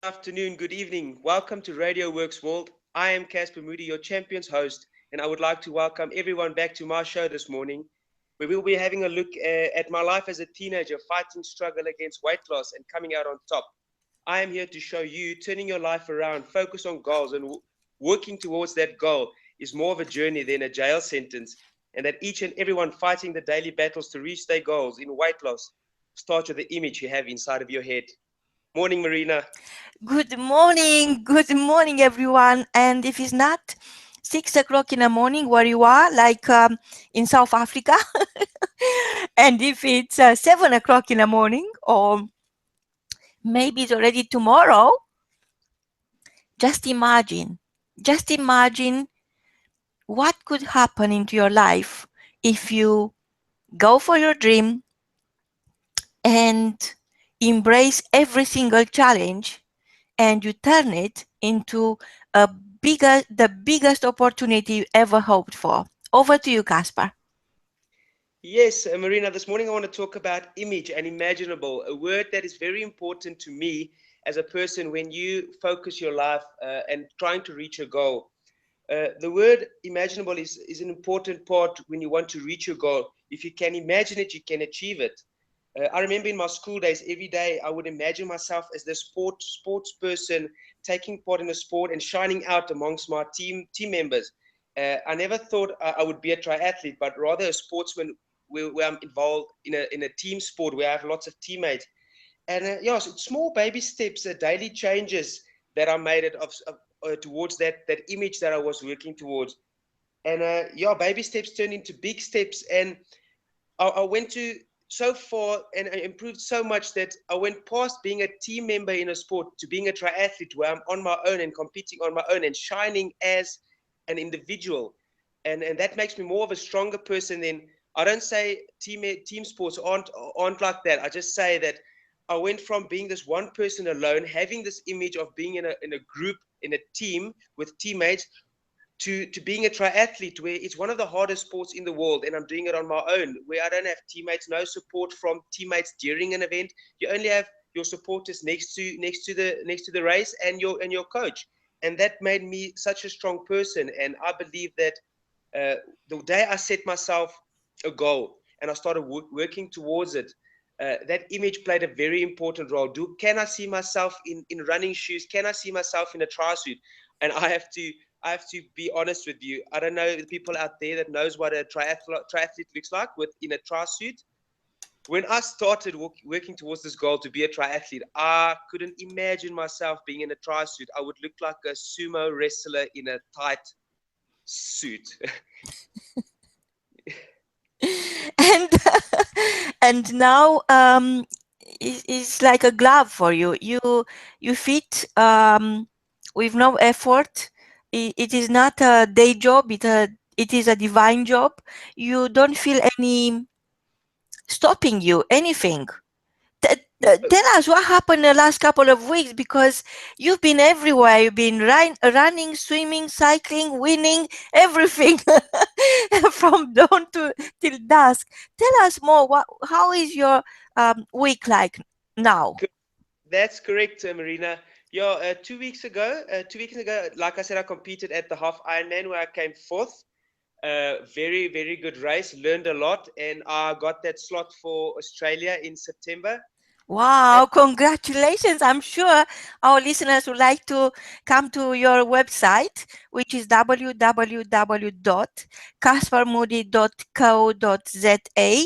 afternoon, good evening. Welcome to Radio Works World. I am Casper Moodie, your champion's host, and I would like to welcome everyone back to my show this morning, where we'll be having a look at my life as a teenager, fighting struggle against weight loss and coming out on top. I am here to show you turning your life around, focus on goals, and working towards that goal is more of a journey than a jail sentence, and that each and everyone fighting the daily battles to reach their goals in weight loss starts with the image you have inside of your head. Morning, Marina. Good morning, everyone. And if it's not 6 o'clock in the morning where you are, like in South Africa, and if it's 7 o'clock in the morning, or maybe it's already tomorrow, just imagine, just imagine what could happen into your life if you go for your dream and embrace every single challenge and you turn it into the biggest opportunity you ever hoped for. Over to you, Casper. Yes, Marina, this morning I want to talk about image and imaginable, a word that is very important to me as a person when you focus your life and trying to reach a goal. The word imaginable is an important part when you want to reach your goal. If you can imagine it, you can achieve it. I remember in my school days, every day I would imagine myself as the sports person taking part in a sport and shining out amongst my team members. I never thought I would be a triathlete, but rather a sportsman where I'm involved in a team sport where I have lots of teammates. And yeah, so small baby steps, daily changes that I made it towards that image that I was working towards. And yeah, baby steps turned into big steps. And I went to so far and I improved so much that I went past being a team member in a sport to being a triathlete where I'm on my own and competing on my own and shining as an individual. And that makes me more of a stronger person than I don't say team sports aren't like that. I just say that I went from being this one person alone, having this image of being in a group, in a team with teammates, to being a triathlete where it's one of the hardest sports in the world and I'm doing it on my own, where I don't have teammates, no support from teammates during an event. You only have your supporters next to the race and your coach. And that made me such a strong person. And I believe that the day I set myself a goal and I started working towards it, that image played a very important role. Can I see myself in running shoes? Can I see myself in a tri-suit? And I have to be honest with you. I don't know the people out there that knows what a triathlete looks like in a tri-suit. When I started working towards this goal to be a triathlete, I couldn't imagine myself being in a tri-suit. I would look like a sumo wrestler in a tight suit. and and now it's like a glove for you. You fit with no effort. It is not a day job. It is a divine job. You don't feel any stopping you anything. Tell us what happened the last couple of weeks, because you've been everywhere. You've been running, swimming, cycling, winning, everything from dawn to till dusk. Tell us more. How is your week like now? That's correct, Marina. Yeah, 2 weeks ago, like I said, I competed at the half Ironman where I came fourth. Very, very good race. Learned a lot, and I got that slot for Australia in September. And Wow, congratulations. I'm sure our listeners would like to come to your website, which is www.caspermoody.co.za,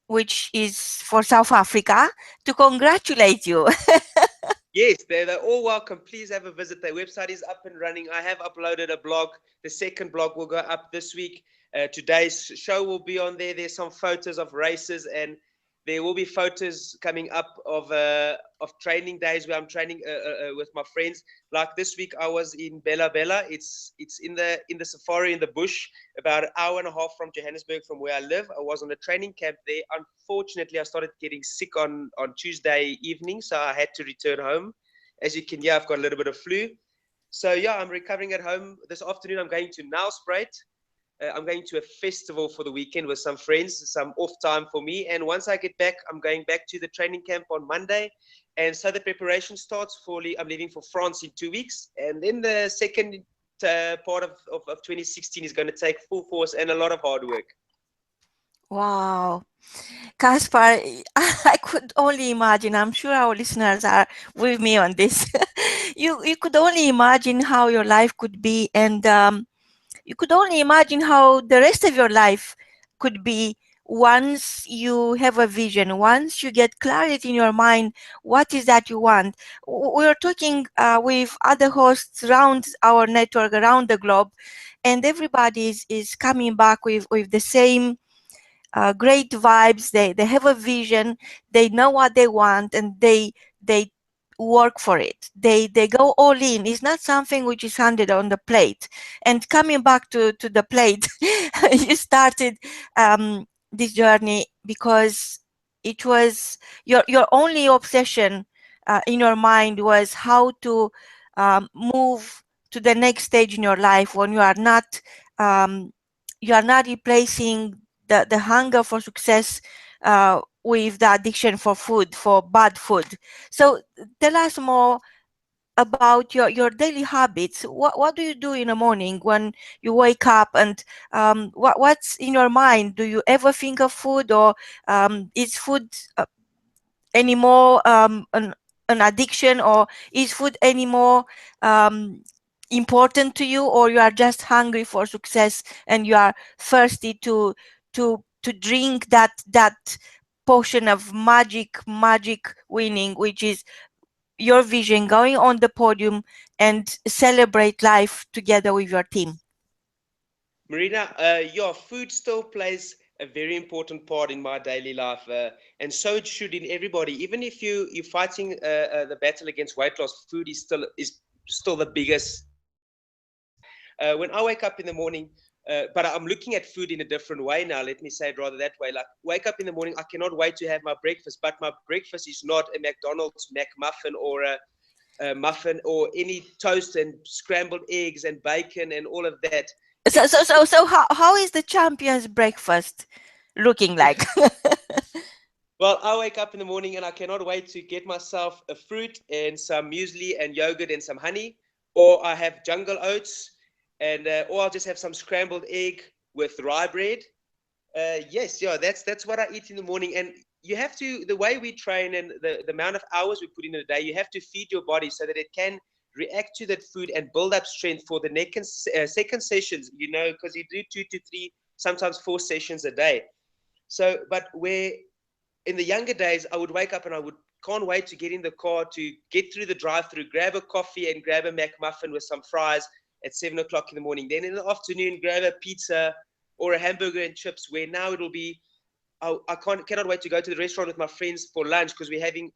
which is for South Africa, to congratulate you. yes, they're all welcome. Please have a visit. Their website is up and running. I have uploaded a blog. The second blog will go up this week. Today's show will be on there. There's some photos of races, and there will be photos coming up of training days where I'm training with my friends. Like this week, I was in Bella Bella. It's in the safari in the bush, about an hour and a half from Johannesburg, from where I live. I was on a training camp there. Unfortunately, I started getting sick on Tuesday evening, so I had to return home. As you can hear, I've got a little bit of flu. So yeah, I'm recovering at home. This afternoon, I'm going to Nelspruit I'm going to a festival for the weekend with some friends, some off time for me. And once I get back, I'm going back to the training camp on Monday. And so the preparation starts fully. I'm leaving for France in 2 weeks. And then the second part of 2016 is going to take full force and a lot of hard work. Wow. Casper, I could only imagine. I'm sure our listeners are with me on this. You could only imagine how your life could be, and you could only imagine how the rest of your life could be once you have a vision, once you get clarity in your mind. What is that you want? We are talking with other hosts around our network, around the globe, and everybody is coming back with the same great vibes. They have a vision, they know what they want, and they work for it. They go all in. It's not something which is handed on the plate. And coming back to the plate, you started this journey because it was your only obsession in your mind was how to move to the next stage in your life when um, you are not replacing the hunger for success with the addiction for food, for bad food. So tell us more about your daily habits. What do you do in the morning when you wake up, and what's in your mind? Do you ever think of food, or is food anymore an addiction, or is food anymore um, important to you, or you are just hungry for success and you are thirsty to drink that potion of magic winning, which is your vision, going on the podium and celebrate life together with your team? Marina, yeah, food still plays a very important part in my daily life, and so it should in everybody. Even if you're fighting the battle against weight loss, food is still the biggest. When I wake up in the morning, but I'm looking at food in a different way now. Let me say it rather that way. Like, wake up in the morning, I cannot wait to have my breakfast, but my breakfast is not a McDonald's McMuffin or a muffin or any toast and scrambled eggs and bacon and all of that. So how is the champion's breakfast looking like? Well, I wake up in the morning and I cannot wait to get myself a fruit and some muesli and yogurt and some honey, or I have jungle oats, and or I'll just have some scrambled egg with rye bread. Yes, yeah, that's what I eat in the morning. And you have to, the way we train and the amount of hours we put in a day, you have to feed your body so that it can react to that food and build up strength for the next second sessions. Because you do 2 to 3, sometimes 4 sessions a day. So, but where in the younger days, I would wake up and I would can't wait to get in the car to get through the drive-through, grab a coffee and grab a McMuffin with some fries at 7 o'clock in the morning. Then in the afternoon, grab a pizza or a hamburger and chips. Where now it'll be, I cannot wait to go to the restaurant with my friends for lunch because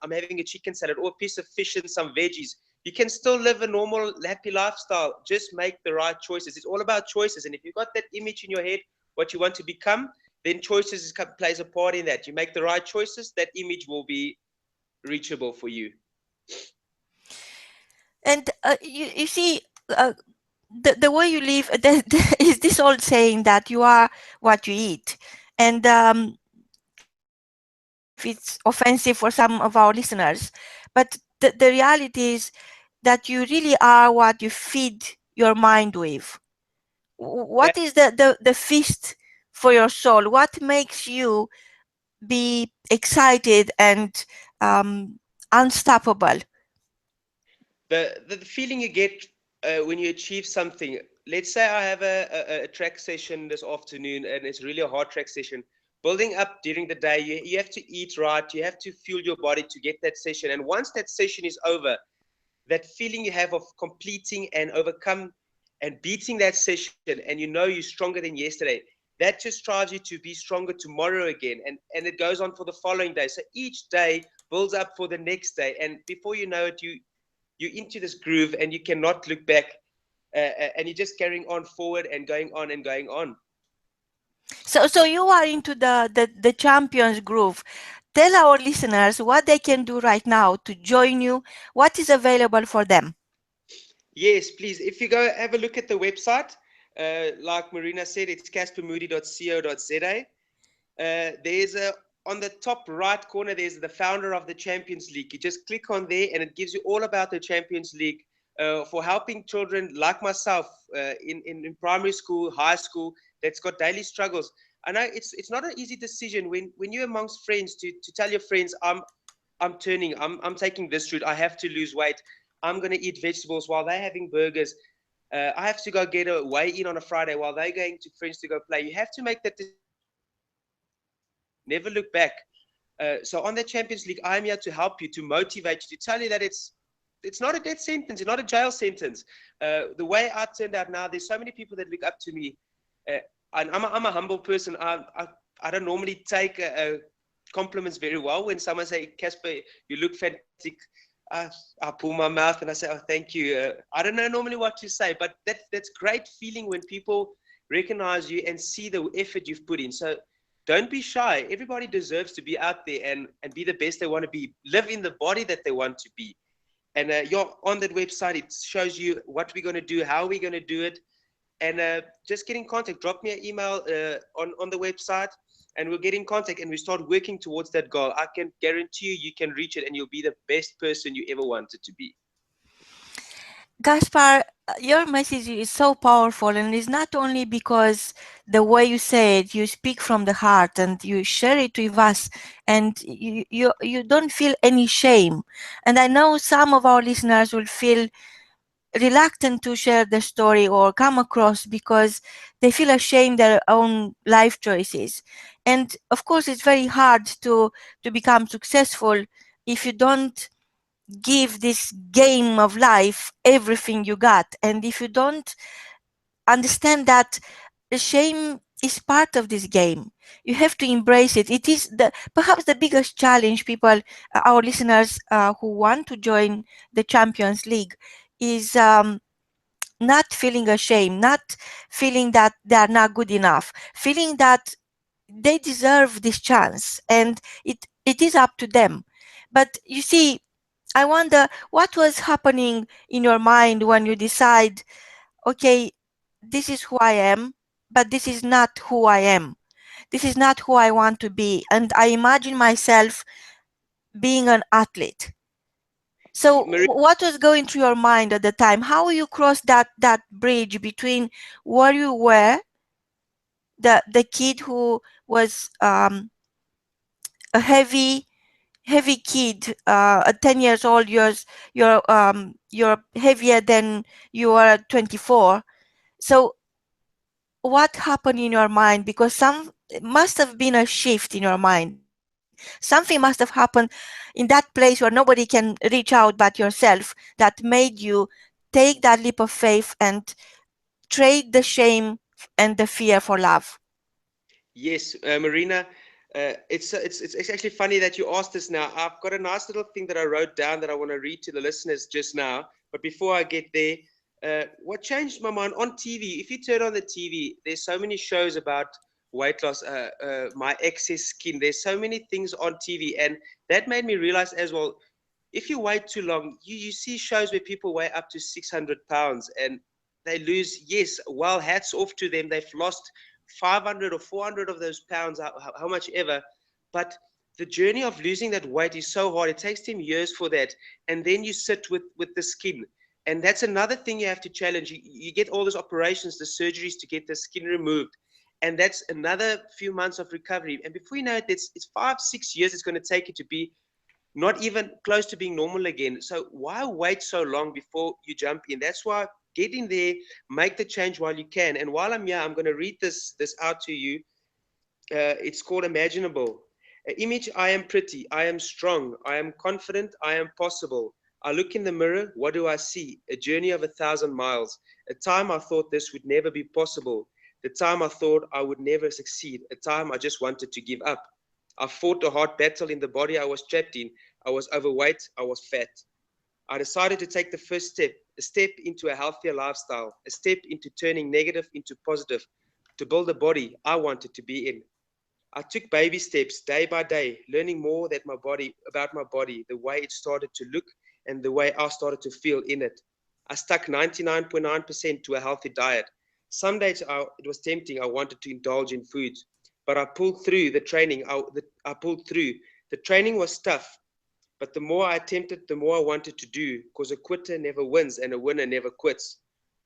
I'm having a chicken salad or a piece of fish and some veggies. You can still live a normal, happy lifestyle. Just make the right choices. It's all about choices. And if you've got that image in your head, what you want to become, then choices plays a part in that. You make the right choices, that image will be reachable for you. And you see, the way you live, is this old saying that you are what you eat. And I don't know if it's offensive for some of our listeners, but the reality is that you really are what you feed your mind with. That What is the feast for your soul? What makes you be excited and um, unstoppable? the feeling you get when you achieve something. Let's say I have a track session this afternoon, and it's really a hard track session. Building up during the day, you have to eat right, you have to fuel your body to get that session. And once that session is over, that feeling you have of completing and overcome and beating that session, and you're stronger than yesterday, that just drives you to be stronger tomorrow again, and it goes on for the following day. So each day builds up for the next day, and before you know it, you're into this groove and you cannot look back, and you're just carrying on forward and going on and going on. So you are into the champions groove. Tell our listeners what they can do right now to join you. What is available for them? Yes, please. If you go have a look at the website, Like Marina said, it's caspermoodie.co.za. There's a on the top right corner, there's the founder of the Champions League. You just click on there and it gives you all about the Champions League for helping children like myself in primary school, high school, that's got daily struggles. I know it's not an easy decision when you're amongst friends to tell your friends, I'm taking this route, I have to lose weight, I'm going to eat vegetables while they're having burgers. I have to go get a weigh in on a Friday while they're going to friends to go play. You have to make that decision never look back. So on the Champions League, I'm here to help you, to motivate you, to tell you that it's not a death sentence, it's not a jail sentence. The way I turned out now, there's so many people that look up to me. And I'm a humble person. I don't normally take compliments very well. When someone say, Casper, you look fantastic, I pull my mouth and I say, oh, thank you. I don't know normally what to say, but that's great feeling when people recognize you and see the effort you've put in. So don't be shy. Everybody deserves to be out there and be the best they want to be. Live in the body that they want to be. And you're on that website. It shows you what we're going to do, how we're going to do it. And just get in contact. Drop me an email on the website and we'll get in contact and we start working towards that goal. I can guarantee you can reach it and you'll be the best person you ever wanted to be. Gaspar, your message is so powerful, and it's not only because the way you say it, you speak from the heart and you share it with us, and you don't feel any shame. And I know some of our listeners will feel reluctant to share the story or come across because they feel ashamed their own life choices. And of course, it's very hard to become successful if you don't give this game of life everything you got, and if you don't understand that shame is part of this game, you have to embrace it. It is perhaps the biggest challenge people, our listeners who want to join the Champions League, is not feeling ashamed, not feeling that they are not good enough, feeling that they deserve this chance, and it is up to them. But you see, I wonder what was happening in your mind when you decide, okay, this is who I am, but this is not who I am. This is not who I want to be. And I imagine myself being an athlete. So what was going through your mind at the time? How you crossed that bridge between where you were, the kid who was a heavy kid, at 10 years old, you're heavier than you are at 24. So what happened in your mind? Because some must have been a shift in your mind. Something must have happened in that place where nobody can reach out but yourself, that made you take that leap of faith and trade the shame and the fear for love. Yes, Marina, it's actually funny that you asked this now. I've got a nice little thing that I wrote down that I want to read to the listeners just now. But before I get there, what changed my mind on TV? If you turn on the TV, there's so many shows about weight loss, my excess skin. There's so many things on TV, and that made me realize as well. If you wait too long, you see shows where people weigh up to 600 pounds and they lose. Yes, well, hats off to them. They've lost 500 or 400 of those pounds, how much ever. But the journey of losing that weight is so hard. It takes them years for that. And then you sit with the skin. And that's another thing you have to challenge. You get all those operations, the surgeries to get the skin removed. And that's another few months of recovery. And before you know it, it's 5-6 years it's going to take you to be not even close to being normal again. So why wait so long before you jump in? That's why get in there, make the change while you can. And while I'm here, I'm going to read this out to you. It's called Imaginable. Image, I am pretty, I am strong, I am confident, I am possible. I look in the mirror, what do I see? A journey of 1,000 miles. A time I thought this would never be possible. The time I thought I would never succeed. A time I just wanted to give up. I fought a hard battle in the body I was trapped in. I was overweight, I was fat. I decided to take the first step, a step into a healthier lifestyle, a step into turning negative into positive, to build a body I wanted to be in. I took baby steps day by day, learning more about my body, the way it started to look and the way I started to feel in it. I stuck 99.9% to a healthy diet, Some days it was tempting. I wanted to indulge in foods, but I pulled through the training. I pulled through. The training was tough, but the more I attempted, the more I wanted to do, because a quitter never wins and a winner never quits.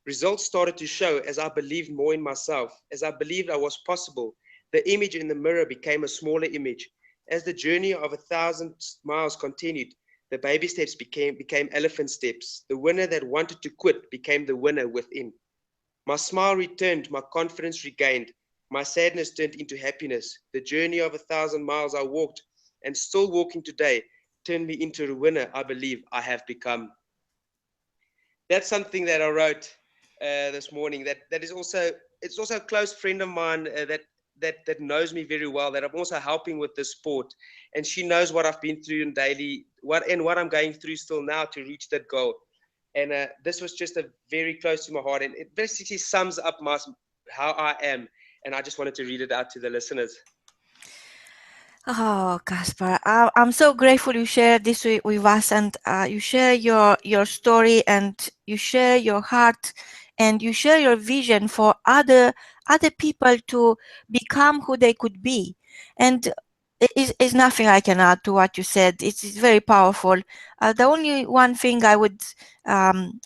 Results started to show as I believed more in myself, as I believed I was possible. The image in the mirror became a smaller image. As the journey of 1,000 miles continued, the baby steps became elephant steps. The winner that wanted to quit became the winner within. My smile returned, my confidence regained, my sadness turned into happiness. The journey of 1,000 miles I walked, and still walking today, turned me into the winner I believe I have become. That's something that I wrote this morning. That is also, it's also a close friend of mine that knows me very well. That I'm also helping with this sport, and she knows what I've been through in daily, what I'm going through still now to reach that goal. And this was just a very close to my heart, and it basically sums up how I am. And I just wanted to read it out to the listeners. Oh, Casper, I'm so grateful you share this with us, and you share your story, and you share your heart, and you share your vision for other people to become who they could be. And it is nothing I can add to what you said. It's very powerful. The only one thing um,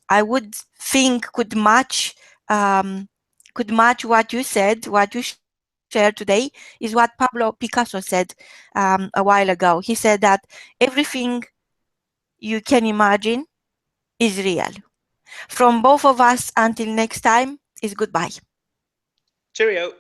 I would think could match what you said, what you shared today, is what Pablo Picasso said a while ago. He said that everything you can imagine is real. From both of us, until next time, is goodbye. Cheerio.